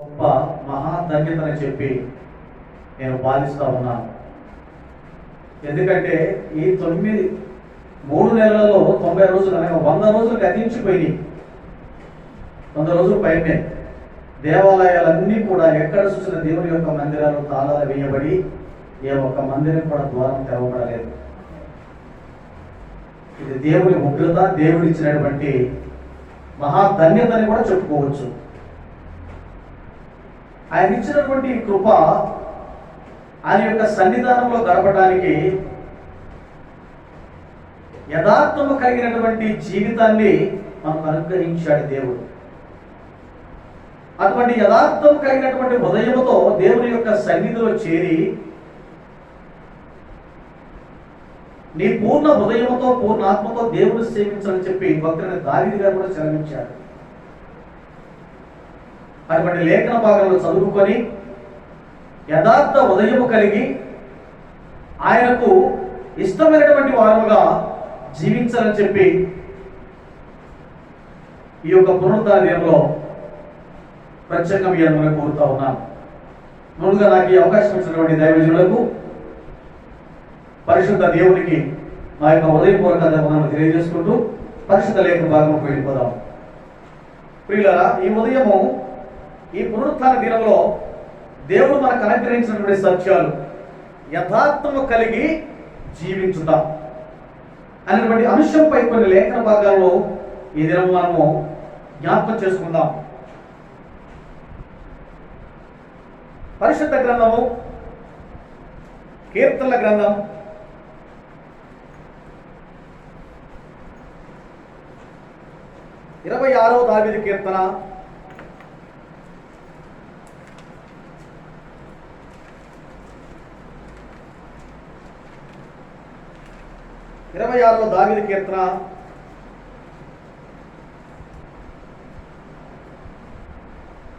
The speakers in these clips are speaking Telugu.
గొప్ప మహాధన్యతని చెప్పి నేను భావిస్తూ ఉన్నాను. ఎందుకంటే ఈ 3 నెలలలో 90 రోజులు అనగా 100 రోజులు గతించిపోయినాయి. 100 రోజుల పైనే దేవాలయాలన్నీ కూడా ఎక్కడ చూసిన దేవుని యొక్క మందిరాలు తాళాలు వేయబడి ఏ ఒక్క మందిరం కూడా ద్వారం తెరవబడలేదు. ఇది దేవుని ఉగ్రత, దేవుడు ఇచ్చినటువంటి మహాధన్యతని కూడా చెప్పుకోవచ్చు. ఆయన ఇచ్చినటువంటి కృప, ఆయన యొక్క సన్నిధానంలో గడపడానికి యథార్థము కలిగినటువంటి జీవితాన్ని మనకు అనుగ్రహించాడు దేవుడు. అటువంటి యథార్థం కలిగినటువంటి హృదయముతో దేవుని యొక్క సన్నిధిలో చేరి నీ పూర్ణ హృదయముతో పూర్ణ ఆత్మతో దేవుని సేవించాలని చెప్పి భక్తుని దావీదు గారు కూడా సెలవించాడు. అటువంటి లేఖన భాగంలో చదువుకొని యథార్థ హృదయము కలిగి ఆయనకు ఇష్టమైనటువంటి వారముగా జీవించాలని చెప్పి ఈ యొక్క పునరుద్ధరణ దినంలో ప్రత్యేకంగా మీ అందరూ కోరుతా ఉన్నాను. ముందుగా నాకు ఈ అవకాశం ఇచ్చినటువంటి దైవజనులకు, పరిశుద్ధ దేవునికి మా యొక్క హృదయపూర్వక ధన్యవాదాలు తెలియజేసుకుంటూ పరిశుద్ధ లేఖన భాగంలోకి వెళ్ళిపోదాం. ప్రియులారా, ఈ ఉదయము ఈ పునరుత్థాన దినంలో దేవుడు మనకు అనుగ్రహించినటువంటి సత్యాలు యథార్థము కలిగి జీవించుట అనేటువంటి అంశంపై కొన్ని లేఖన భాగాల్లో ఈ దినం మనము జ్ఞాపకం చేసుకుందాం. పరిశుద్ధ గ్రంథము, కీర్తనల గ్రంథం 26వ దావీదు కీర్తన 26వ దావీదు కీర్తన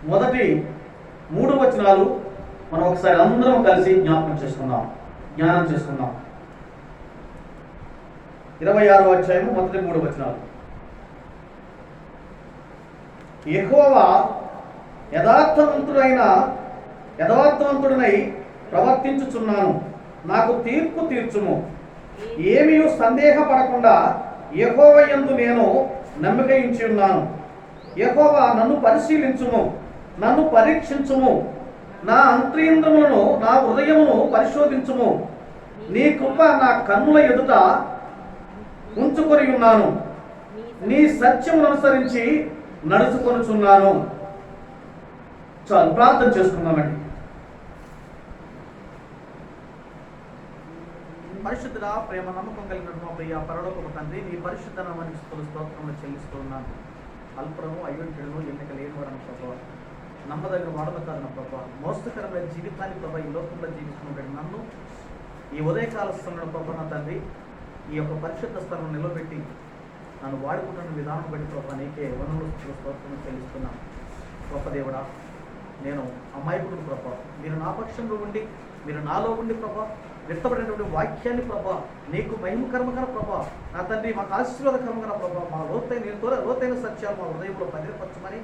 మొదటి 3 వచనాలు మనం ఒకసారి అందరం కలిసి జ్ఞానం చేసుకుందాం. 26వ అధ్యాయం మొదటి 3 వచనాలు. యెహోవా యథార్థవంతుడనై ప్రవర్తించుచున్నాను, నాకు తీర్పు తీర్చుము. ఏమీ సందేహపడకుండా యెహోవా యందు నేను నమ్మిక ఉంచి ఉన్నాను. యెహోవా నన్ను పరిశీలించుము, నన్ను పరీక్షించుము, నా అంతరింద్రియములను నా హృదయమును పరిశోధించుము. నీ కృప నా కన్నుల ఎదుట ఉంచుకొని ఉన్నాను, నీ సత్యమును అనుసరించి నడుచుకొనుచున్నాను. చాలు, ప్రార్థన చేసుకుందామండి. పరిశుద్ధుడా, ప్రేమ నమ్మకం కలిగిన మా ప్రియ పరలోకపు తండ్రి, నీ పరిశుద్ధ నామానికి స్తోత్రములు చెల్లిస్తూ ఉన్నాను. అల్పురము, అయోగ్యుడను, ఎన్నిక లేనివాడను ప్రభావ, నమ్మదగిన వాడను కాదన్న ప్రభావ, మోస్తకరమైన జీవితాన్ని ప్రభావ ఈ లోకంలో జీవిస్తున్నటువంటి నన్ను ఈ ఉదయకాల సమయంలో ప్రభావ నా తండ్రి ఈ యొక్క పరిశుద్ధ స్థలం నిలబెట్టి నన్ను వాడుకుంటున్న విధానం బట్టి ప్రభావ నీకే వనరులు స్తోత్రములు చెల్లిస్తున్నాను. గొప్ప దేవుడా, నేను అమాయకుడు ప్రభావ, మీరు నా పక్షంలో ఉండి మీరు నాలో ఉండి ప్రభా వ్యక్తపడినటువంటి వాక్యాన్ని ప్రభా నీకు మహిమకరమగల ప్రభా నా తండ్రి మాకు ఆశీర్వాదకరమగల ప్రభా మా లోతైన సత్యాలు మా హృదయంలో భద్రపరచమని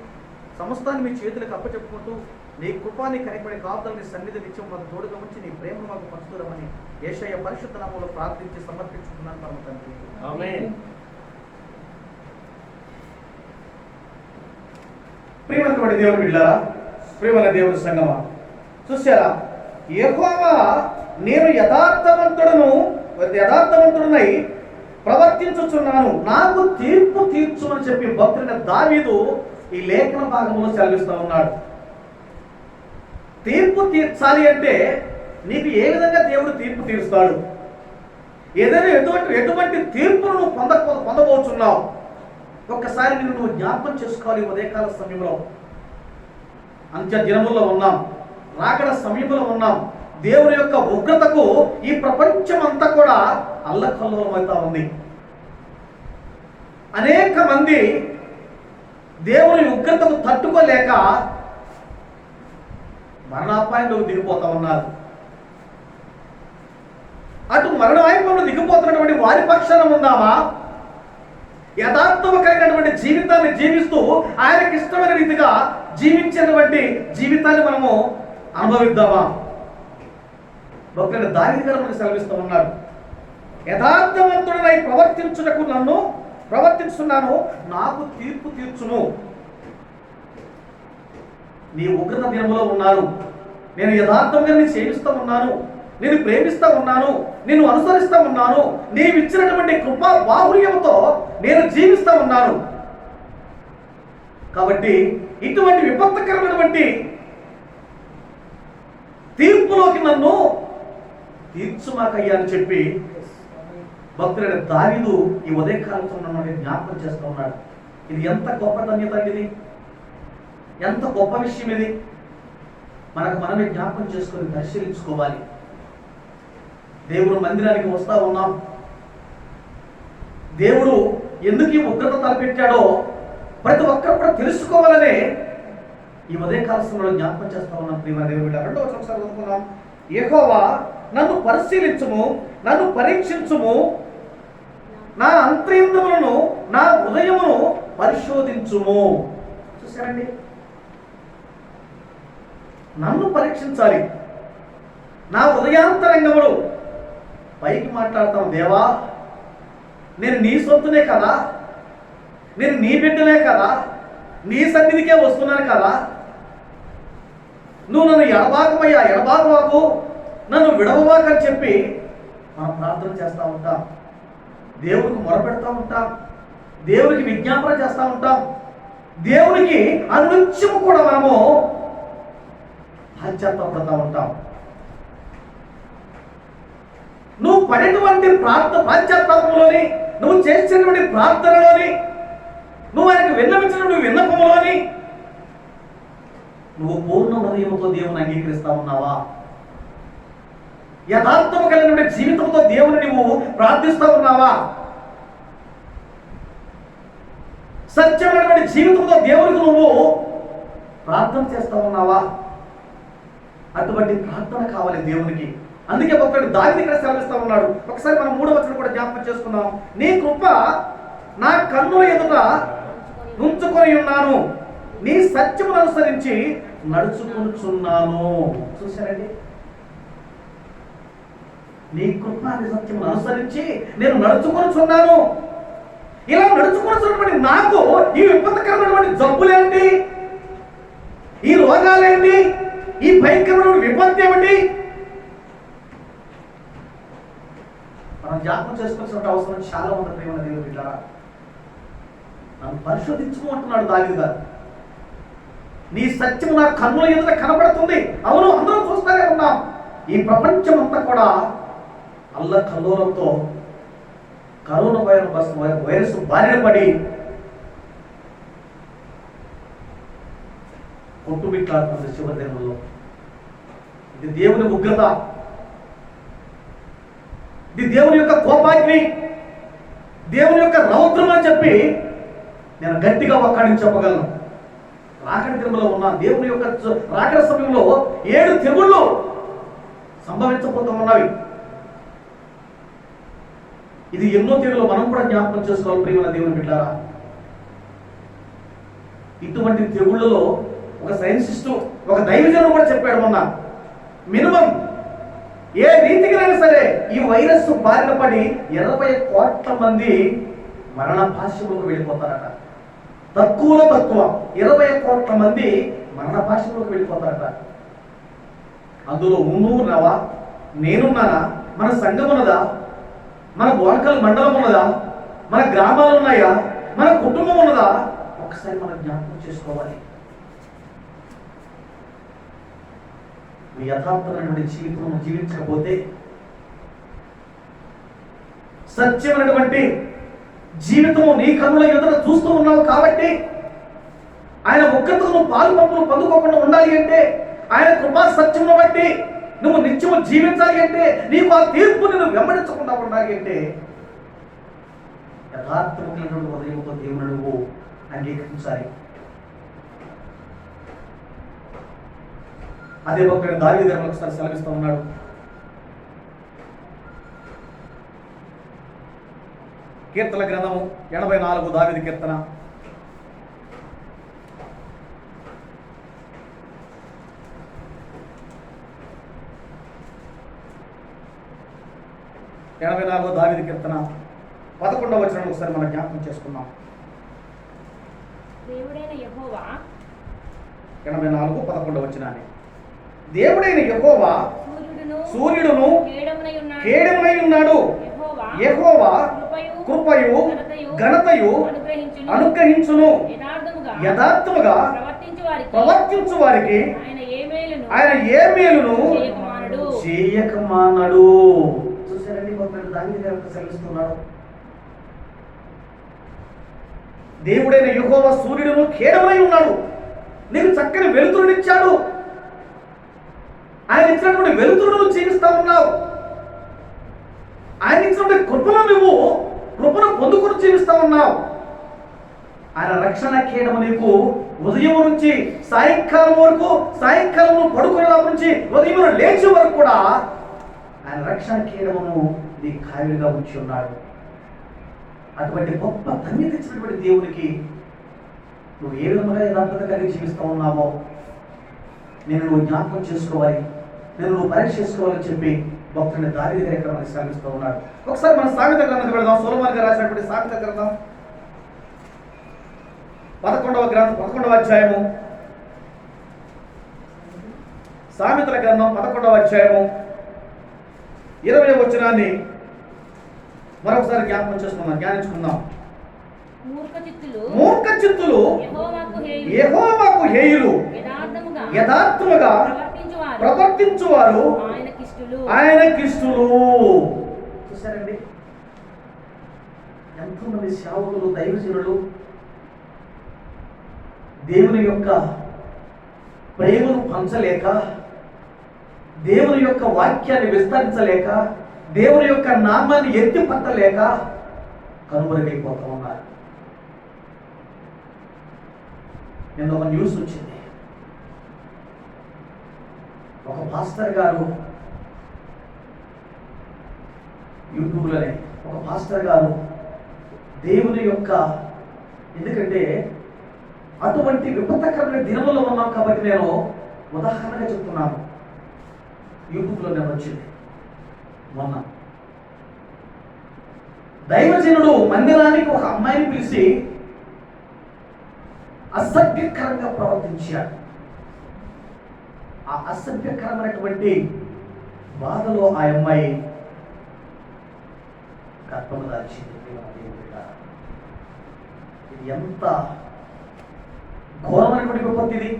సమస్తాన్ని మీ చేతులకు అప్పచెప్పుకుంటూ నీ కృపాన్ని కనిపడే కాపుదలని సన్నిధి నిత్యం మాకు తోడుగా ఉంచి నీ ప్రేమ మాకు పంచుదమని యేషయ్య పరిశుద్ధ నామములో ప్రార్థించి సమర్పించుకున్నాను పరమ తండ్రి, ఆమేన్. ప్రియమైనటువంటి దేవుని బిడ్డలారా, ప్రియమైన దేవుని సంగమా, చూసారా, యెహోవా నేను యథార్థవంతుడనై ప్రవర్తించుచున్నాను, నాకు తీర్పు తీర్చుమని చెప్పి భక్తుడైన దావీదు ఈ లేఖన భాగంలో సెలవిస్తూ ఉన్నాడు. తీర్పు తీర్చాలి అంటే నీకు ఏ విధంగా దేవుడు తీర్పు తీరుస్తాడు, ఏదైనా ఎటువంటి తీర్పును నువ్వు పొందబోతున్నావు ఒక్కసారి నువ్వు జ్ఞాపకం చేసుకోవాలి. ఉదయకాల సమయంలో అంత్య దినముల్లో ఉన్నాం, రాకడ సమయంలో ఉన్నాం. దేవుని యొక్క ఉగ్రతకు ఈ ప్రపంచం అంతా కూడా అల్లకల్లోలమవుతా ఉంది. అనేక మంది దేవుని ఉగ్రతకు తట్టుకోలేక మరణాపాయంలోకి దిగిపోతా ఉన్నారు. అటు మరణాపాయంలో దిగిపోతున్నటువంటి వారి పక్షాన ఉందామా, యథార్థము కలిగినటువంటి జీవితాన్ని జీవిస్తూ ఆయనకి ఇష్టమైన రీతిగా జీవించేటువంటి జీవితాన్ని మనము అనుభవిద్దామా? భక్తుడు దావీదు గారు మనకు సెలవిస్తూ ఉన్నాడు, యథార్థవంతుడనై ప్రవర్తించున్నాను, నాకు తీర్పు తీర్చును. నీ ఉగ్రత దినములో ఉన్నారు, నేను యథార్థంగా నేను సేవిస్తూ ఉన్నాను, నేను ప్రేమిస్తూ ఉన్నాను, నేను అనుసరిస్తూ ఉన్నాను, నీవిచ్చినటువంటి కృపా బాహుల్యంతో నేను జీవిస్తూ ఉన్నాను. కాబట్టి ఇటువంటి విపత్కరమైనటువంటి తీర్పులోకి నన్ను తీర్చుమాకయ్యా అని చెప్పి భక్తుడైన దావీదు ఈ ఉదయకాలంతో మనల్ని జ్ఞాపకం చేస్తూ ఉన్నాడు. ఇది ఎంత గొప్ప ధన్యత, ఇది ఎంత గొప్ప విషయం. ఇది మనమే జ్ఞాపకం చేసుకొని పరిశీలించుకోవాలి. దేవుడు మందిరానికి వస్తా ఉన్నాం, దేవుడు ఎందుకు ఈ ఉగ్రత తలపెట్టాడో ప్రతి ఒక్కరు కూడా తెలుసుకోవాలనే ఈ ఉదయకాల సమయంలో జ్ఞాపకం చేస్తా ఉన్నాం. ప్రియమైన దేవుని బిడ్డ, రెండవ వచనం చదువుకుందాం. యెహోవా నన్ను పరిశీలించుము, నన్ను పరీక్షించుము, నా అంతరింద్రియములను నా హృదయమును పరిశోధించుము. చూసారండి, నన్ను పరీక్షించాలి. నా హృదయాంతరంగములు పైకి మాట్లాడతాం, దేవా నేను నీ సొంతునే కదా, నేను నీ బిడ్డలే కదా, నీ సన్నిధికే వస్తున్నాను కదా, నువ్వు నన్ను ఎడబాకు, నన్ను విడవవాకని చెప్పి మనం ప్రార్థన చేస్తూ ఉంటాం, దేవుడికి మొరపెడతా ఉంటాం, దేవుడికి విజ్ఞాపన చేస్తూ ఉంటాం, దేవునికి అనునిత్యము కూడా మనము పశ్చాత్తాపడుతూ ఉంటాం. నువ్వు పడేటువంటి పశ్చాత్తాపంలోని, నువ్వు చేసినటువంటి ప్రార్థనలోని, నువ్వు ఆయనకు విన్నవించినటువంటి విన్నపంలోని నువ్వు పూర్ణ హృదయంతో దేవుని అంగీకరిస్తా ఉన్నావా? యథార్థము కలిగినటువంటి జీవితంతో దేవుని నువ్వు ప్రార్థిస్తా ఉన్నావా? సత్యమైనటువంటి జీవితంతో దేవునికి నువ్వు ప్రార్థన చేస్తా ఉన్నావా? అటువంటి ప్రార్థన కావాలి దేవునికి. అందుకే భక్తుడు దావీదు ఇక్కడ సెలవిస్తా ఉన్నాడు. ఒకసారి మనం 3వ వచనం కూడా జ్ఞాపకం చేసుకుందాం. నీ కృప నా కన్నుల ఎదుట ఉంచుకొని ఉన్నాను, నీ సత్యమును అనుసరించి నడుచుకుంటున్నాను. చూశారండి, నీ కృప నీ సత్యమును అనుసరించి నేను నడుచుకొనుచున్నాను. ఇలా నడుచుకొనుచున్నటువంటి నాకు ఈ విపత్కరమైనటువంటి జబ్బులేంటి, ఈ రోగాలేంటి, ఈ భయంకరమైన విపత్తు ఏమిటి? మనం జ్ఞాపకం చేసుకోవాల్సిన అవసరం చాలా ఉంది. ప్రియమైన దేవుని బిడ్డలారా, నన్ను పరిశోధించుకుంటున్నాడు దావీదు గారు. నీ సత్యము నా కన్నుల ఎదుట కనబడుతుంది. అవును, అందరం చూస్తూనే ఉన్నాం. ఈ ప్రపంచం అంతా కూడా అల్లకల్లోలంతో కరోనా వైరస్ బారిన పడి కొట్టుమిట్లాడుతుంది చివరి దినంలో. ఇది దేవుని ఉగ్రత, ఇది దేవుని యొక్క కోపాగ్ని, దేవుని యొక్క రౌద్రం అని చెప్పి నేను గట్టిగా ఒక్కడిని చెప్పగలను. రాకడి దినంలో ఉన్న దేవుని యొక్క రాకడి సమయంలో 7 తెగుళ్ళు సంభవించబోతూ ఉన్నవి. ఇది ఎన్నో తెగులు మనం కూడా జ్ఞాపకం చేసుకోవాలి. ప్రియమైన దేవుని బిడ్డలారా, ఇటువంటి తెగుళ్ళలో ఒక సైన్సిస్టు, ఒక దైవజనుడు కూడా చెప్పాడు మొన్న, మినిమం ఏ రీతికైనా సరే ఈ వైరస్ బారిన పడి 80 కోట్ల మంది మరణ భాష్యంలోకి వెళ్ళిపోతారట. తక్కువలో తక్కువ 20 కోట్ల మంది మరణ భాష్యంలోకి వెళ్ళిపోతారట. అందులో నువ్వున్నావా, నేనున్నానా, మన సంఘం ఉన్నదా, మన బోనకల్ మండలం ఉన్నదా, మన గ్రామాలు ఉన్నాయా, మన కుటుంబం ఉన్నదా? ఒకసారి మనం జ్ఞాపకం చేసుకోవాలి. మీ యథార్థమైనటువంటి జీవితం జీవించకపోతే, సత్యమైనటువంటి జీవితము నీ కన్నుల ఎదుట చూస్తూ ఉన్నావు కాబట్టి, ఆయన ఉగ్రతకు నువ్వు పాలు పంపులు పొందుకోకుండా ఉండాలి అంటే, ఆయన కృపా సత్యమును బట్టి నువ్వు నిత్యము జీవించాలి అంటే, నీకు ఆ తీర్పుని నువ్వు వెంబడించకుండా ఉండాలి అంటే, యథార్థమైనటువంటి హృదయంతో దేవుని నువ్వు అంగీకరించాలి. అదే భక్తుడు దావీదు గారు ఒకసారి సెలవిస్తూ ఉన్నాడు. కీర్తన గ్రంథము 84 దావీదు కీర్తన. దావీదు కీర్తన 11వ వచనం ఒకసారి మనం జ్ఞాపకం చేసుకున్నాం. దేవుడైన యెహోవా 84:11 వచనాన్ని. దేవుడైన యెహోవా సూర్యుడును కేడమునై ఉన్నాడు. యెహోవా కృపయు ఘనతయు అనుగ్రహించును. యథార్థముగా ప్రవర్తించు వారికి ఆయన ఏ మేలును చేయకమానడు. చూసారండి, దావీదు సెలవిస్తున్నాడు. దేవుడైన యెహోవా సూర్యుడును కేడమునై ఉన్నాడు. నీకు చక్కని వెలుతురునిచ్చాడు. ఆయన ఇచ్చినటువంటి వెలుతురును జీవిస్తా ఉన్నావు. ఆయన ఇచ్చినటువంటి కృపను పొందుకుని జీవిస్తా ఉన్నావు. ఆయన రక్షణ కేడము నీకు ఉదయం నుంచి సాయంకాలం వరకు, సాయంకాలం పడుకునే నుంచి ఉదయం లేచే వరకు కూడా ఆయన రక్షణ కేడమును నీ ఖాళీగా ఉంచి ఉన్నాడు. అటువంటి గొప్ప ధన్యత ఇచ్చినటువంటి దేవునికి నువ్వు ఏ విధంగా యథార్థత కలిగి జీవిస్తూ ఉన్నావో నువ్వు జ్ఞాపకం చేసుకోవాలి, నువ్వు పరీక్ష చేసుకోవాలని చెప్పి భక్తుడిని దావీదు దగ్గర మనకి సాగిస్తూ ఉన్నాడు. ఒకసారి మన సామెత గ్రంథానికి వెళదాం. సొలొమోను గారు రాసినటువంటి సామెత గ్రంథం 11వ అధ్యాయము. సామెతల గ్రంథం 11వ అధ్యాయము 20వ వచనాన్ని మరొకసారి జ్ఞాపకం చేసుకుందాం, ధ్యానించుకుందాం. మూర్ఖ చిత్తులు యెహోవాకు హేయులు, యథార్థముగా ప్రవర్తించువారు ఆయనకిష్టులు. చూసారండి, ఎంతోమంది సేవకులు, దైవజనులు దేవుని యొక్క ప్రేమను పంచలేక, దేవుని యొక్క వాక్యాన్ని విస్తరించలేక, దేవుని యొక్క నామాన్ని ఎత్తి పట్టలేక కనుమరుగైపోతూ ఉన్నారు. నిన్న ఒక న్యూస్ వచ్చింది. ఒక పాస్టర్ గారు యూట్యూబ్లోనే ఒక పాస్టర్ గారు దేవుని యొక్క, ఎందుకంటే అటువంటి విపత్తకరమైన దినములో ఉన్నాం కాబట్టి నేను ఉదాహరణగా చెప్తున్నాను. యూట్యూబ్లో నేను వచ్చింది మొన్న. దైవజనుడు మందిరానికి ఒక అమ్మాయిని పిలిచి అసభ్యకరంగా ప్రవర్తించాడు. ఆ అసభ్యకరమైనటువంటి బాధలో ఆ అమ్మాయి గర్భము దాల్చింది. ఇది ఎంత ఘోరమైనటువంటి విపత్తి ఇది.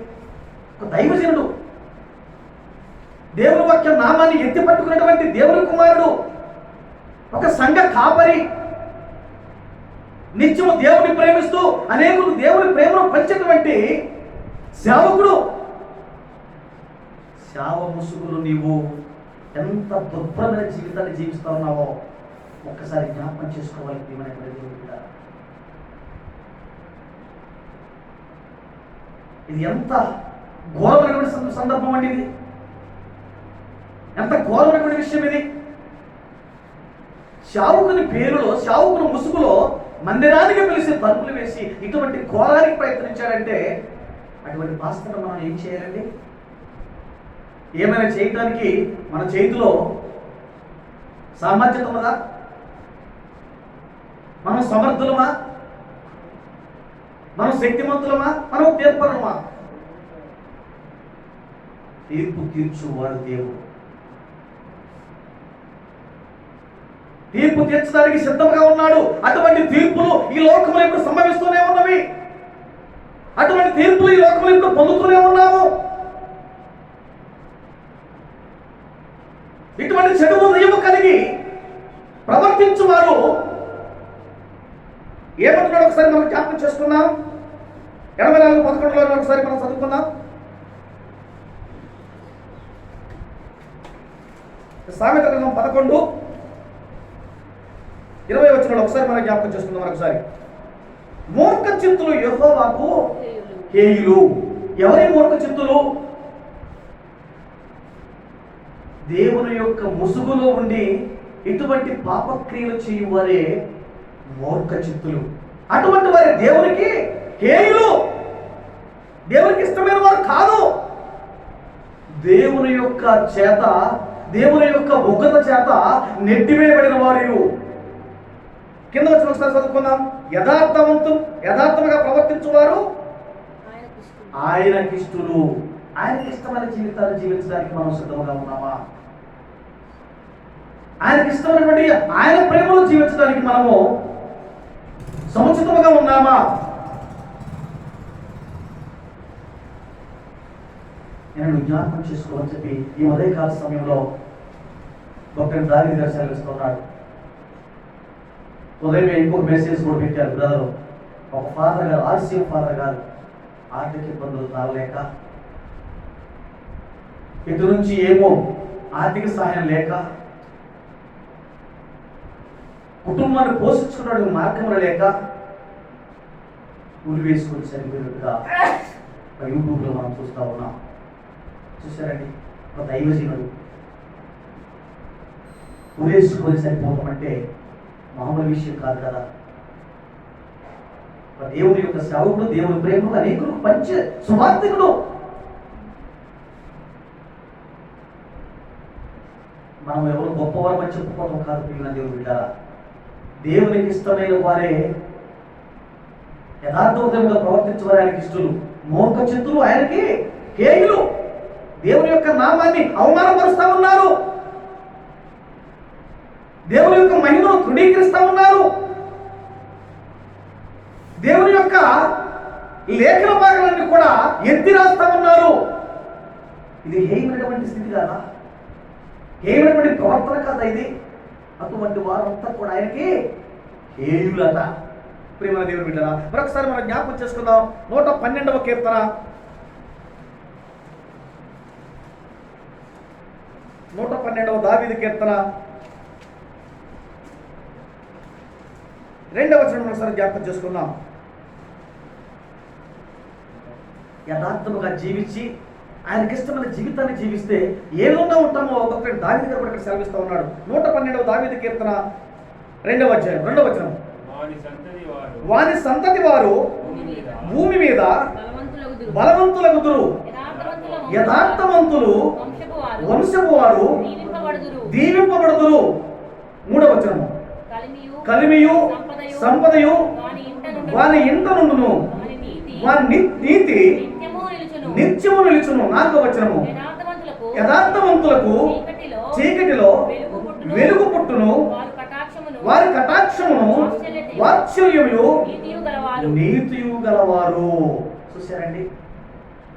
ఒక దైవజనుడు, దేవుని వాక్య నామాన్ని ఎత్తి పట్టుకున్నటువంటి దేవుని కుమారుడు, ఒక సంఘ కాపరి, నిత్యము దేవుని ప్రేమిస్తూ అనేకులు దేవుని ప్రేమను పంచేటువంటి సేవకుడు, సేవ ముసుగులు నీవు ఎంత దుర్భరమైన జీవితాన్ని జీవిస్తా ఉన్నావో ఒక్కసారి జ్ఞాపకం చేసుకోవాలి. ఇది ఎంత ఘోరమైనటువంటి సందర్భం అండి, ఇది ఎంత ఘోరమైనటువంటి విషయం ఇది. శావుకుని పేరులో, శావుకుని ముసుగులో మందిరానికి పిలిచి తలుపులు వేసి ఇటువంటి ఘోరానికి ప్రయత్నించాడంటే అటువంటి పాస్టర్ మనం ఏం చేయాలండి? ఏమైనా చేయడానికి మన చేతిలో సామర్థ్యత ఉన్నదా? మనం సమర్థులమా? మనం శక్తిమంతులమా? మనం తీర్పరులమా? తీర్పు తీర్చువాడు దేవుడు. తీర్పు తీర్చడానికి సిద్ధంగా ఉన్నాడు. అటువంటి తీర్పులు ఈ లోకంలో ఇప్పుడు సంభవిస్తూనే ఉన్నవి. అటువంటి తీర్పులు ఈ లోకంలో ఇప్పుడు పొందుతూనే ఉన్నాము. ఇటువంటి చెడు హృదయము కలిగి ప్రవర్తించువారు ఏమంటున్నాడు ఒకసారి మనం జ్ఞాపకం చేసుకున్నాం. 84:11 ఒకసారి మనం చదువుకుందాం. సామెత గ్రంథం 11:20 ఒకసారి మనం జ్ఞాపకం చేసుకుందాం మరొకసారి. మూర్ఖ చిత్తులు యెహోవాకు హేయులు. ఎవరి మూర్ఖ చిత్తులు? దేవుని యొక్క ముసుగులో ఉండి ఇటువంటి పాపక్రియలు చేయువారే మూర్ఖ చిత్తులు. అటువంటి వారి దేవునికి హేయులు, దేవునికి ఇష్టమైన వారు కాదు. దేవుని యొక్క చేత, దేవుని యొక్క ఉగ్రత చేత నెట్టివేయబడిన వారు. కింద వచ్చిన ఒకసారి చదువుకుందాం. యథార్థముగా ప్రవర్తించువారు ఆయనకిష్టులు. ఆయనకి ఇష్టమైన జీవితాన్ని జీవించడానికి మనం సిద్ధంగా ఉన్నామా? ఆయనకి ఇష్టమైనటువంటి ఆయన ప్రేమలో జీవించడానికి మనము సముచితముగా ఉన్నామా? నేను జ్ఞాపకం చేసుకోవాలని చెప్పి ఈ ఉదయకాల సమయంలో డాక్టర్ దావీదు గారు సెలవిస్తున్నాడు. ఉదయం ఇంకొక మెసేజ్ కూడా పెట్టారు బ్రదర్. ఒక ఫాదర్ గారు, ఆర్సీఎం ఫాదర్ గారు ఆర్థిక ఇబ్బందులు తాళలేక, ఇటు నుంచి ఏమో ఆర్థిక సహాయం లేక, కుటుంబాన్ని పోషించుకున్న మార్గంలో లేక ఉరి వేసుకొని చనిపోయినట్టుగా యూట్యూబ్లో మనం చూస్తూ ఉన్నాం. చూసారండి, ఒక దైవజనుడు ఉరేసుకొని సరిపోవడం అంటే మామూలు విషయం కాదు కదా. దేవుని యొక్క సేవకుడు, దేవుని ప్రేమను అనేకులు పంచే సువార్థికుడు. మనం ఎవరు గొప్పవారమని చెప్పుకోవడం కాదు పిల్లల దేవుడు బిడ్డారా. దేవునికి ఇష్టమైన వారే యథార్థవంతంగా ప్రవర్తించేవారు ఆయనకి ఇష్టలు. మూర్ఖ చిత్తులు ఆయనకి హేయులు. దేవుని యొక్క నామాన్ని అవమానపరుస్తా ఉన్నారు, దేవుని యొక్క మహిమను తృణీకరిస్తా ఉన్నారు, దేవుని యొక్క లేఖన భాగాలన్నీ కూడా ఎత్తి రాస్తా ఉన్నారు. ఇది హేయమైనటువంటి స్థితి కాదా? హేయమైనటువంటి ప్రవర్తన కాదా ఇది? అటువంటి వారంతా కూడా ఆయనకి హేయులట. ప్రియమైన దేవుని బిడ్డరా, మరొకసారి మనం జ్ఞాపకం చేసుకుందాం. 112వ కీర్తన 112వ దావీదు కీర్తన 2వ వచనం ఒకసారి జ్ఞాపకం చేసుకుందాం. యథార్థముగా జీవించి ఆయనకి ఇష్టమైన జీవితాన్ని జీవిస్తే ఏ విధంగా ఉంటామో ఒకటి దావీదు గారు ఇక్కడ సెలవిస్తూ ఉన్నాడు. 112వ దావీదు కీర్తన 2వ అధ్యాయం 2వ వచనం. వాని సంతతి వారు భూమి మీద బలవంతులగుదురు, యథార్థవంతులు వంశపు వారు దీవింపబడుదురు. 3వ వచనము. కలిమియు సంపదయు వాని ఇంట నుండును, వాని నీతి నిత్యము నిలుచును. 4వ వచనము. యథార్థవంతులకు చీకటిలో వెలుగు పుట్టును, వారి కటాక్షమును వాత్సల్యమును నీతియు గలవారు. చూశారండి,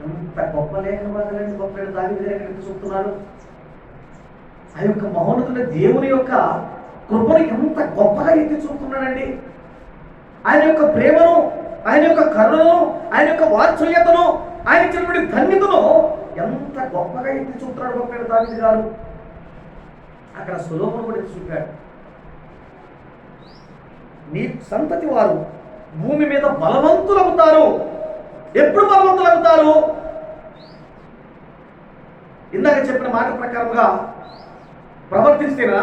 ఎంత గొప్ప లేఖనాలు, గొప్ప దావీదు గారు చూస్తున్నారు. ఆ యొక్క మహోన్నతుల దేవుని యొక్క కృపను ఎంత గొప్పగా ఎత్తి చూపుతున్నాడండి. ఆయన యొక్క ప్రేమను, ఆయన యొక్క కరుణను, ఆయన యొక్క వాత్సల్యతను, ఆయన ఇచ్చినటువంటి ధన్యతను ఎంత గొప్పగా ఎత్తి చూపుతున్నాడు గొప్ప దావీదు గారు. అక్కడ సొలొమోను కూడా ఎత్తి చూపాడు. నీ సంతతి వారు భూమి మీద బలవంతులవుతారు. ఎప్పుడు బలవంతులవుతారు? ఇందాక చెప్పిన మాట ప్రకారంగా ప్రవర్తిస్తేనా?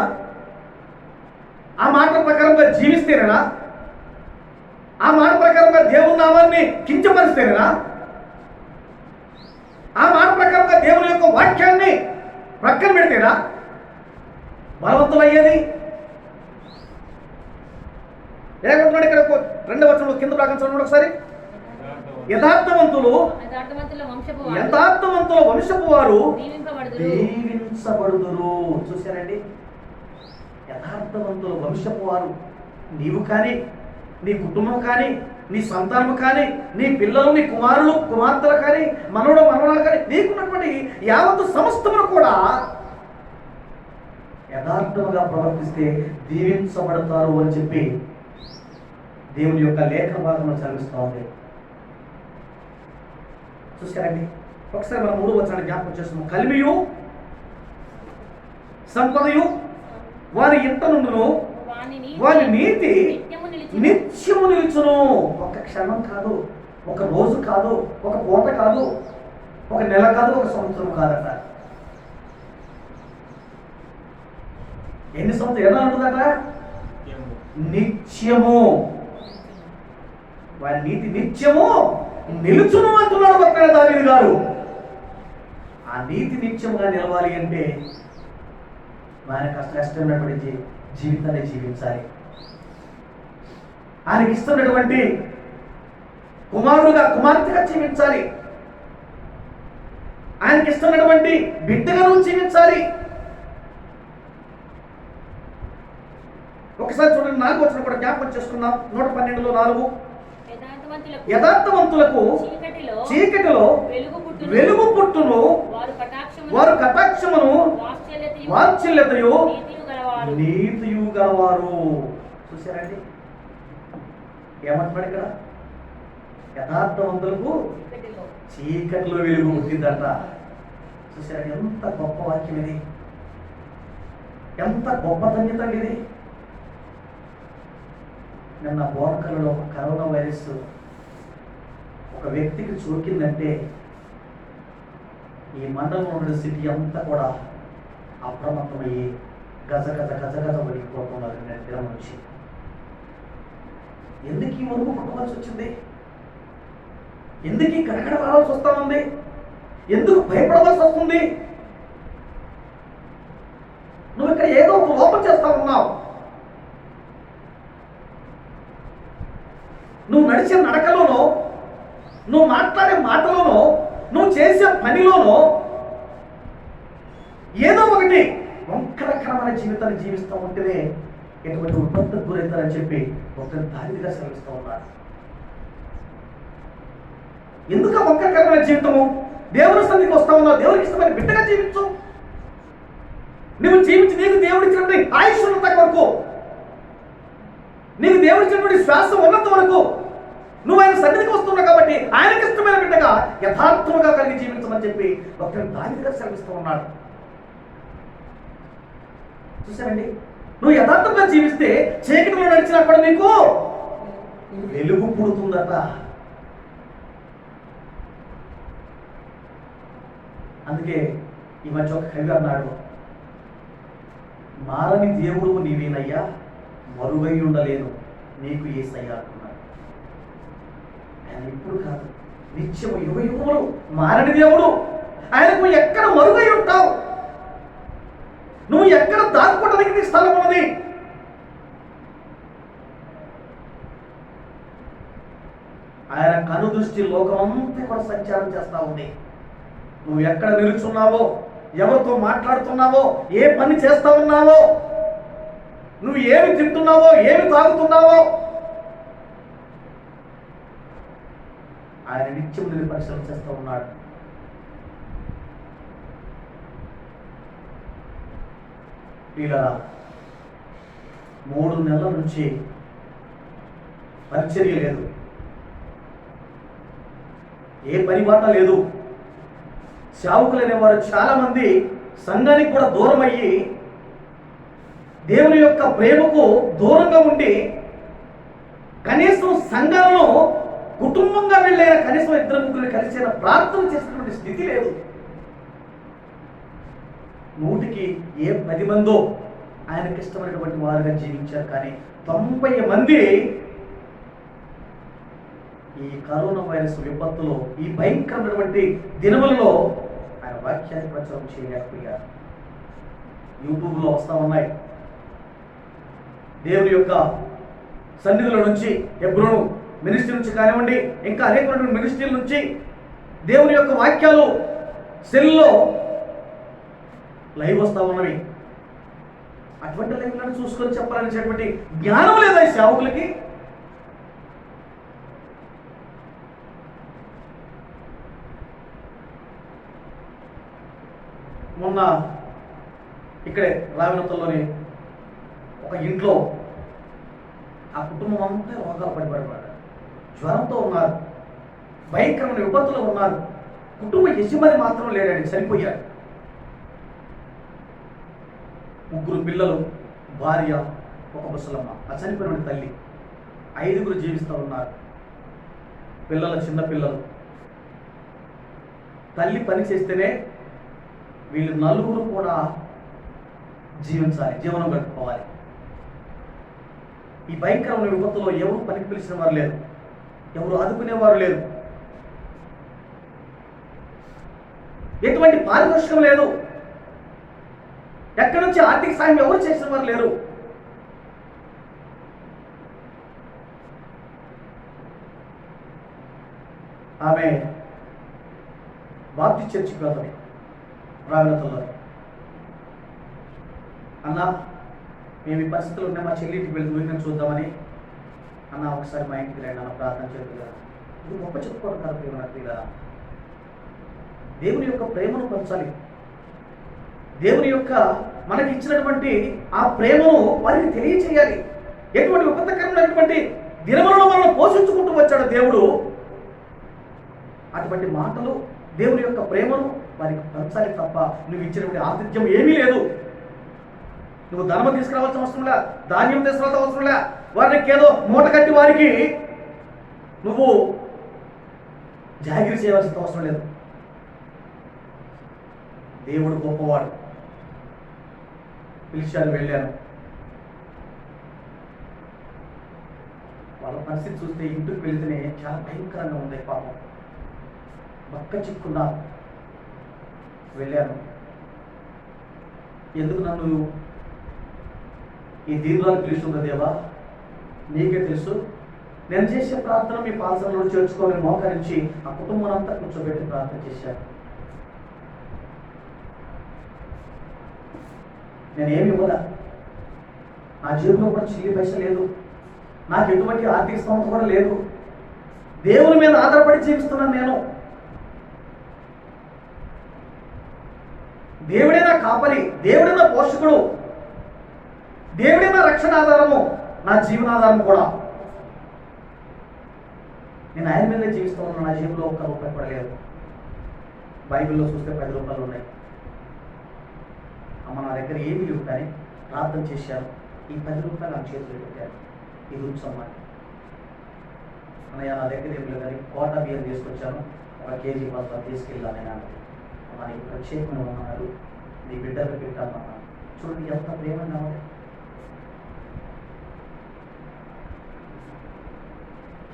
ఆ మాట ప్రకారంగా జీవిస్తేనేనా? ఆ మాట ప్రకారంగా దేవుని నామాన్ని కించపరిస్తేనేనా? ఆ మాట ప్రకారంగా దేవుని యొక్క వాక్యాన్ని ప్రక్కన పెడితేనా బలవంతులయ్యేది? ఏమంటున్నాడు ఇక్కడ 2వ వచనంలో కింద భాగం చదవండి ఒకసారి. యథార్థవంతుల వంశపు వారు దీవించబడుదురు. చూశారండి, యథార్థవంతుల వంశపు వారు. నీవు కానీ, నీ కుటుంబం కానీ, నీ సంతానం కానీ, నీ పిల్లలు, నీ కుమారులు కుమార్తెలు కానీ, మనవడు మనవరాలు కానీ, నీకున్నటువంటి యావత్తు సమస్తమును కూడా యథార్థముగా ప్రవర్తిస్తే దీవించబడతారు అని చెప్పి దేవుని యొక్క లేఖన భాగంలో చదివిస్తూ ఉంది. చూసారండి, ఒకసారి మనం 3వ వచనాన్ని జ్ఞాపకం చేస్తున్నాం. కలిమియు సంపదయు వారి ఇంట నుండును, వారి నీతి నిత్యము నిలుచును. ఒక క్షణం కాదు, ఒక రోజు కాదు, ఒక పూట కాదు, ఒక నెల కాదు, ఒక సంవత్సరం కాదట. ఎన్ని సంవత్సరం ఎలా ఉంటుందట? నిత్యము, వారి నీతి నిత్యము నిలుచును అంటున్నాడు భక్తుడు దావీదు గారు. ఆ నీతి నిత్యముగా నిలవాలి అంటే ఆయన కష్టమైనటువంటి జీవితాన్ని జీవించాలి. ఆయనకి ఇస్తున్నటువంటి కుమార్తెగా జీవించాలి. ఆయనకి ఇస్తున్నటువంటి బిడ్డగా నువ్వు జీవించాలి. ఒకసారి చూడండి, 4వ వచనం కూడా జ్ఞాపకం చేసుకుందాం. 112లో 4, యథార్థవంతులకు చీకటిలో వెలుగు పుట్టును, వారు కటాక్షమును వాత్సల్యతయు నీతియు గలవారు. చూసారండి ఏమంటున్నాడు ఇక్కడ? యథార్థవంతులకు చీకటిలో వెలుగు పుట్టిందంట. చూసారండి ఎంత గొప్ప వాక్యం ఇది, ఎంత గొప్ప ధన్యత ఇది. నిన్న బోర్కల్లో కరోనా వైరస్ ఒక వ్యక్తికి సోకిందంటే ఈ మండలంలో ఉన్న సిటీ అంతా కూడా అప్రమత్తమయ్యి గజ వడికిపోతున్నారు. దినం నుంచి ఎందుకు ఈ వరకు పుట్టవలసి వచ్చింది? ఎందుకు ఈ కడకడ రావాల్సి వస్తా ఉంది? ఎందుకు భయపడవలసి వస్తుంది? నువ్వు ఇక్కడ ఏదో ఒక లోపం చేస్తా ఉన్నావు. నువ్వు నడిచే నడకలోనో, నువ్వు మాట్లాడే మాటలోనో, నువ్వు చేసే పనిలోనో ఏదో ఒకటి వంకరకరమైన జీవితాన్ని జీవిస్తూ ఉంటేనే ఎటువంటి ఉత్పత్తికి గురవుతారని చెప్పి ఒకరిని దారిగా శ్రమిస్తూ ఉన్నాడు. ఎందుకు వంకరకరమైన జీవితము? దేవుని సన్నిధికి వస్తా ఉన్నావు, దేవునికి ఇష్టమైన బిడ్డగా జీవించు. నువ్వు జీవించి నీకు దేవుడు ఇచ్చినటువంటి ఆయుష్ ఉన్నంత వరకు, నీకు దేవుడు ఇచ్చినటువంటి శ్వాస ఉన్నంత వరకు నువ్వు ఆయన సన్నిధికి వస్తున్నావు కాబట్టి ఆయనకి ఇష్టమైన బిడ్డగా యథార్థముగా కలిగి జీవించమని చెప్పి ఒకరిని దారిగా శ్రమిస్తూ ఉన్నాడు. చూసారండి, నువ్వు యథార్థంగా జీవిస్తే చీకటిలో నడిచినా కూడా నీకు వెలుగు పుడుతుందట. అందుకే ఈ మధ్య ఒక కవి అన్నాడు, మారని దేవుడు నీవేనయ్యా, మరుగై ఉండలేను నీకు యేసయ్యా అంటున్నాడు. ఆయన ఇప్పుడు కాదు, నిత్యము యుగములు మారని దేవుడు. ఆయనకు ఎక్కడ మరుగై ఉంటావు? నువ్వు ఎక్కడ దాక్కోవడానికి నీ స్థలం ఉన్నది? ఆయన కను దృష్టి లోకమంతా కూడా సంచారం చేస్తా ఉంది. నువ్వు ఎక్కడ నిలుచున్నావో, ఎవరితో మాట్లాడుతున్నావో, ఏ పని చేస్తా ఉన్నావో, నువ్వు ఏమి తింటున్నావో, ఏమి తాగుతున్నావో, ఆయన నిత్యం నిన్ను పరిశ్రమ చేస్తూ ఉన్నాడు. ఇలా 3 నెలల నుంచి పరిచర్య లేదు, ఏ పరిపాలన లేదు. సేవకులు అనేవారు చాలా మంది సంఘానికి కూడా దూరం అయ్యి దేవుని యొక్క ప్రేమకు దూరంగా ఉండి కనీసం సంఘంలో కుటుంబంగా వెళ్ళే కనీసం 2-3 కలిసి ప్రార్థన చేసినటువంటి స్థితి లేదు. 100కి ఏ 10 మందో ఆయనకి ఇష్టమైనటువంటి వారుగా జీవించారు. కానీ 90 మంది ఈ కరోనా వైరస్ విపత్తులో, ఈ భయంకరమైనటువంటి దినములలో ఆయన వాక్యాన్ని ప్రచారం చేయలేకపోయారు. యూట్యూబ్లో వస్తూ ఉన్నాయి, దేవుని యొక్క సన్నిధిలో నుంచి, హెబ్రోను మినిస్ట్రీ నుంచి కానివ్వండి, ఇంకా అనేకమైనటువంటి మినిస్ట్రీల నుంచి దేవుని యొక్క వాక్యాలు సెల్లో లైవ్ వస్తూ ఉన్నవి. అటువంటి లైవ్లను చూసుకొని చెప్పాలనేటువంటి జ్ఞానం లేదా ఈ సేవకులకి? మొన్న ఇక్కడే రావినతల్లోని ఒక ఇంట్లో ఆ కుటుంబం అంతా రోగాలు పడిపడిపడ్డారు, జ్వరంతో ఉన్నారు, భయంకరమైన విపత్తులో ఉన్నారు. కుటుంబ యజమాని మాత్రం లేడండి, చనిపోయాడు. 3 పిల్లలు, భార్య, ఒక ముసలమ్మ, ఆ చనిపోయిన తల్లి, 5గురు జీవిస్తూ ఉన్నారు. పిల్లలు చిన్న పిల్లలు. తల్లి పని చేస్తేనే వీళ్ళు 4 కూడా జీవించాలి, జీవనం గడుపుకోవాలి. ఈ భయంకరమైన విపత్తులో ఎవరు పనికి పిలిచిన వారు లేరు, ఎవరు ఆదుకునేవారు లేరు, ఎటువంటి పారితోషికం లేదు, ఎక్కడి నుంచి ఆర్థిక సాయం ఎవరు చేసిన వారు లేరు. ఆమె బాప్టిస్ట్ చర్చికి వెళ్తాయి రావినతల్లో. అన్న మేము ఈ పరిస్థితులు ఉన్నాయి, మా చెల్లింటికి వెళ్ళి ఊరిని చూద్దామని. అన్న ఒకసారి మా ఇంటికి రండి అన్న, ప్రార్థన చేతుగా. ఇది గొప్ప చెప్పుకోవడం కాదు ప్రేమ. దేవుని యొక్క ప్రేమను పంచాలి, దేవుని యొక్క మనకి ఇచ్చినటువంటి ఆ ప్రేమను వారికి తెలియచేయాలి. ఎటువంటి విపత్తకరమైనటువంటి దినములను మనం పోషించుకుంటూ వచ్చాడు దేవుడు. అటువంటి మాటలు, దేవుని యొక్క ప్రేమను వారికి పంచాలి తప్ప నువ్వు ఇచ్చినటువంటి ఆతిథ్యం ఏమీ లేదు. నువ్వు ధనము తీసుకురావాల్సిన అవసరం లే, ధాన్యం తీసుకురావాల్సిన అవసరం లే, వారికి ఏదో మూట కట్టి వారికి నువ్వు జాగిరి చేయవలసిన అవసరం లేదు. దేవుడు గొప్పవాడు. పిలిచాను, వెళ్ళాను. వాళ్ళ పరిస్థితి చూస్తే ఇంటికి వెళితేనే చాలా భయంకరంగా ఉంది. పాపం పక్క చిక్కున్నారు. వెళ్ళాను. ఎందుకు నన్ను ఈ దీర్ఘాలు పిలుస్తుందో దేవా నీకే తెలుసు. నేను చేసే ప్రార్థన మీ పాల్సంలో చేర్చుకొని మోకరించి ఆ కుటుంబం అంతా కూర్చోబెట్టి ప్రార్థన చేశాను. నేనేమి ఇవ్వదా, నా జీవితంలో కూడా చిల్లి పైస లేదు, నాకు ఎటువంటి ఆర్థిక స్థోమత కూడా లేదు. దేవుని మీద ఆధారపడి జీవిస్తున్నాను నేను. దేవుడే నా కాపరి, దేవుడే నా పోషకుడు, దేవుడే నా రక్షణ ఆధారము, నా జీవనాధారం కూడా. నేను ఆయన మీదే జీవిస్తూ ఉన్నాను. నా జీవితంలో ఒక్క రూపాయి కూడా లేదు. బైబిల్లో చూస్తే 10 రూపాయలు ఉన్నాయి. అమ్మ నా దగ్గర ఏమీ లేవు, కానీ ప్రార్థన చేశాను. ఈ 10 రూపాయలు నా చేతిలో పెట్టాను. ఇది ఉంచమ్మా. అన్నయ్య నా దగ్గర ఏమి లేదు, కానీ కోట బియ్యం తీసుకొచ్చాను, 1 కేజీ బస్తా తీసుకెళ్ళాను. నేను నీకు ప్రత్యేకమైన ఉన్నారు, నీ బిడ్డలు పెట్టామన్నా. చూడండి ఎంత ప్రేమగా ఉంది.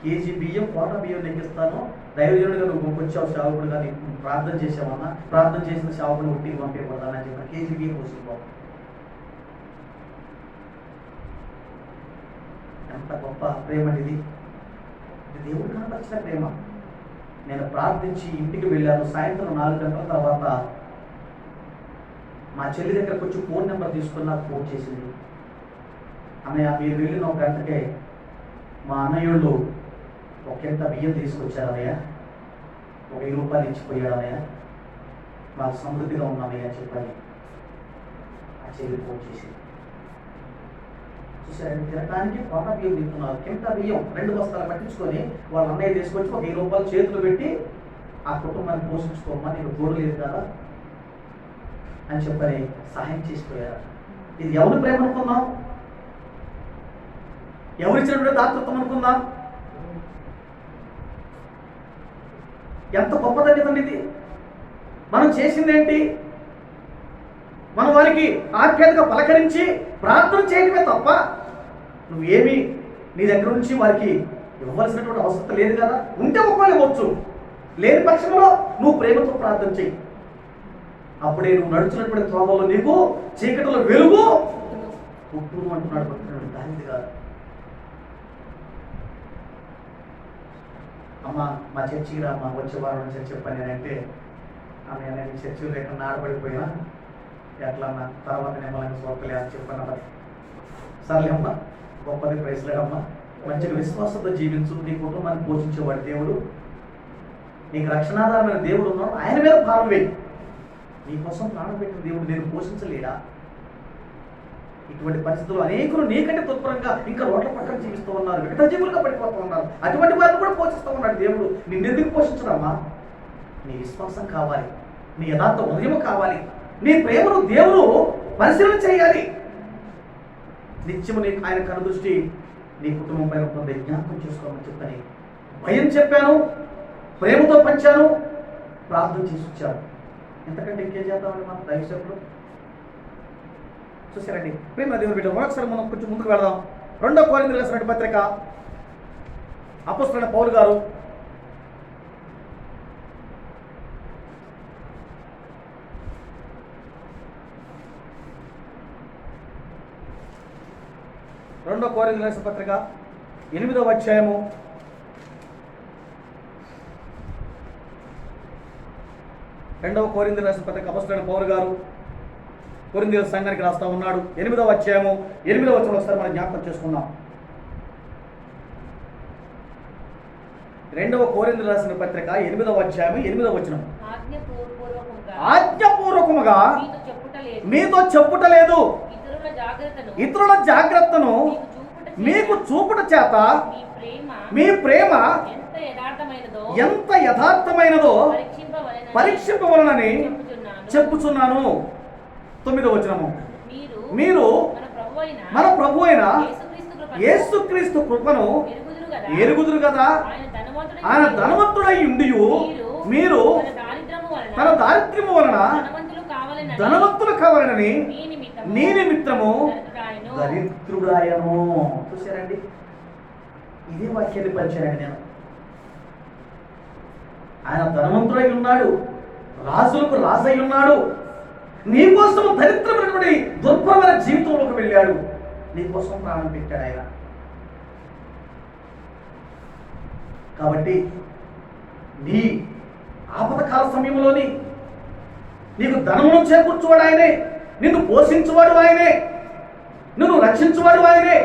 కేజీ బియ్యం, కోట బియ్యం నీకు ఇస్తాను, దైవజనుడిగా నువ్వు వచ్చావు, సేవకుడుగా నీకు ప్రార్థన చేసావన్నా, ప్రార్థన చేసిన సేవకుడు ఒట్టికి పంపించకూడదని చెప్పి కేజీ బియ్యం పోసుకోవాలి. ఎంత గొప్ప ప్రేమ ఇది! ఇది దేవుడు కనపరిచిన ప్రేమ. నేను ప్రార్థించి ఇంటికి వెళ్ళాను. సాయంత్రం 4 గంటల తర్వాత మా చెల్లి దగ్గరకు వచ్చి ఫోన్ నెంబర్ తీసుకుని నాకు ఫోన్ చేసింది. అన్నయ్య మీరు వెళ్ళిన 1 గంటకే మా అన్నయ్యోళ్ళు 1 కింట బియ్యం తీసుకొచ్చారు అన్నయ్య, 1000 రూపాయలు ఇచ్చిపోయాడు అన్నయ్య, వాళ్ళు సమృద్ధిగా ఉన్నామయ్య అని చెప్పని ఆ చెల్లి ఫోన్ చేసింది. చూసారండి, తినడానికి కోట బియ్యం తింటున్నారు. కింట బియ్యం 2 బస్తాలు పట్టించుకొని వాళ్ళ అన్నయ్య తీసుకొచ్చి 1000 రూపాయలు చేతులు పెట్టి ఆ కుటుంబాన్ని పోషించుకోమా, నీకు తోడు లేదు కదా అని చెప్పని సహాయం చేసిపోయారు. ఇది ఎవరి ప్రేమ అనుకుందాం? ఎవరిచ్చినటువంటి దాతృత్వం అనుకుందాం? ఎంత గొప్ప ధన్యతండి ఇది! మనం చేసిందేంటి? మనం వారికి ఆప్యాయతగా పలకరించి ప్రార్థన చేయడమే తప్ప నువ్వేమి నీ దగ్గర నుంచి వారికి ఇవ్వవలసినటువంటి అవసరం లేదు కదా. ఉంటే ఒకవేళ ఇవ్వచ్చు, లేని పక్షంలో నువ్వు ప్రేమతో ప్రార్థన చెయ్యి. అప్పుడే నువ్వు నడుచున్నటువంటి త్రోవలో నీకు చీకటిలో వెలుగు పుట్టును అంటున్నాడు పడుతున్నాడు. దానిది కాదు. అమ్మ మా చర్చికి రా, మా వచ్చే వారం నుంచి చెప్పాను నేనంటే, ఆమె నేను చర్చిలో ఎక్కడ ఆడబడిపోయినా ఎట్లా అన్న తర్వాత నేను మనకి సోకలే అని చెప్పాను. మరి సర్లే అమ్మ, గొప్పది ప్రైజ్లేడమ్మా, మంచిగా విశ్వాసంతో జీవించు, నీ కుటుంబాన్ని పోషించేవాడు దేవుడు, నీకు రక్షణాధారమైన దేవుడు ఉన్నాడు, ఆయన మీద భారం వేయి. నీకోసం ప్రాణం పెట్టిన దేవుడు నేను పోషించలేడా? ఇటువంటి పరిస్థితుల్లో అనేకులు నీకంటే తత్పరంగా ఇంకా రోడ్ల పక్కన జీవిస్తూ ఉన్నారు, వికట జీవులుగా పడిపోతూ ఉన్నారు. అటువంటి వారిని కూడా పోషిస్తూ ఉన్నాడు దేవుడు. నిన్నెందుకు పోషించడమ్మా? నీ విశ్వాసం కావాలి, నీ యథార్థ ఉదయం కావాలి, నీ ప్రేమను దేవుడు పరిశీలన చేయాలి. నిత్యము నీకు ఆయన కనుదృష్టి నీ కుటుంబం పైన ఉంటుంది. జ్ఞాపకం చేసుకోమని చెప్పని భయం చెప్పాను, ప్రేమతో పంచాను, ప్రార్థన చేసి వచ్చాను. ఎంతకంటే ఇంకేం చేద్దామని మనం దైవసేవకులు చూసారండి. ప్రేమ దేవుని బిడ్డ, మరొకసారి మనం కొంచెం ముందుకు వెళదాం. 2 కొరింథీయులకు రాసిన పత్రిక అపోస్తలుడైన పౌలు గారు 2 కొరింథీయులకు రాసిన పత్రిక 8వ అధ్యాయము 2 కొరింథీయులకు రాసిన పత్రిక అపోస్తలుడైన పౌలు గారు కొరింథీయుల సంఘానికి రాస్తా ఉన్నాడు. 8వ అధ్యాయము 8వ వచనం ఒకసారి మనం జ్ఞాపకం చేసుకుందాం. 2 కొరింథీయులకు రాసిన పత్రిక 8వ అధ్యాయము 8వ వచనం. ఆజ్ఞపూర్వకముగా మీతో చెప్పుటలేదు, ఇతరుల జాగ్రత్తను మీకు చూపుట చేత మీ ప్రేమ ఎంత యథార్థమైనదో పరీక్షింపవలనని చెప్పుచున్నాను. 9వ వచనము. మీరు మన ప్రభు అయిన యేసుక్రీస్తు కృపను ఎరుగుదురు కదా. ఆయన ధనవంతుడై ఉండియు మీరు తన దారిద్ర్యము వలన ధనవంతులు కావాలని నీ నిమిత్తము దరిద్రుడాయను. చూసారండి, ఇదే వాక్యాన్ని పరిచారండి. నేను ఆయన ధనవంతుడై ఉన్నాడు, రాజులకు రాజై ఉన్నాడు, నీకోసం దరిద్రమైనటువంటి దుర్భరమైన జీవితంలోకి వెళ్ళాడు, నీకోసం ప్రాణం పెట్టాడు ఆయన. కాబట్టి నీ ఆపదకాల సమయంలోని నీకు ధనమును చేకూర్చువాడు ఆయనే, నిన్ను పోషించువాడు ఆయనే, నిన్ను రక్షించువాడు ఆయనే,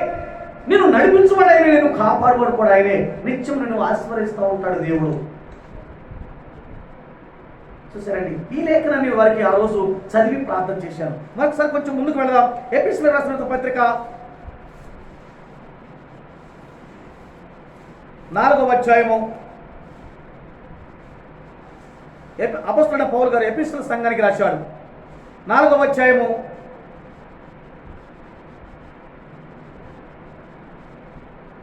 నిన్ను నడిపించువాడు ఆయనే, నిన్ను కాపాడువాడు కూడా ఆయనే. నిత్యం నిన్ను ఆశీర్వదిస్తూ ఉంటాడు దేవుడు. చూసారండి, ఈ లేఖనాన్ని వారికి ఆ రోజు చదివి ప్రార్థన చేశాను. మరొకసారి కొంచెం ముందుకు వెళదాం. ఎఫెసీయులకు రాసిన పత్రిక 4వ అధ్యాయము. అపోస్తలుడైన పౌలు గారు ఎఫెసీయుల సంఘానికి రాశాడు. 4వ అధ్యాయము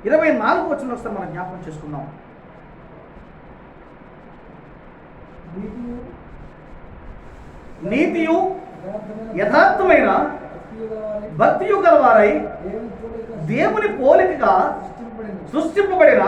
24వ వచనం ఒకసారి మనం జ్ఞాపకం చేసుకుందాం. నీతియు యథార్థమైన భక్తియు గల వారై దేవుని పోలికగా సృష్టింపబడిన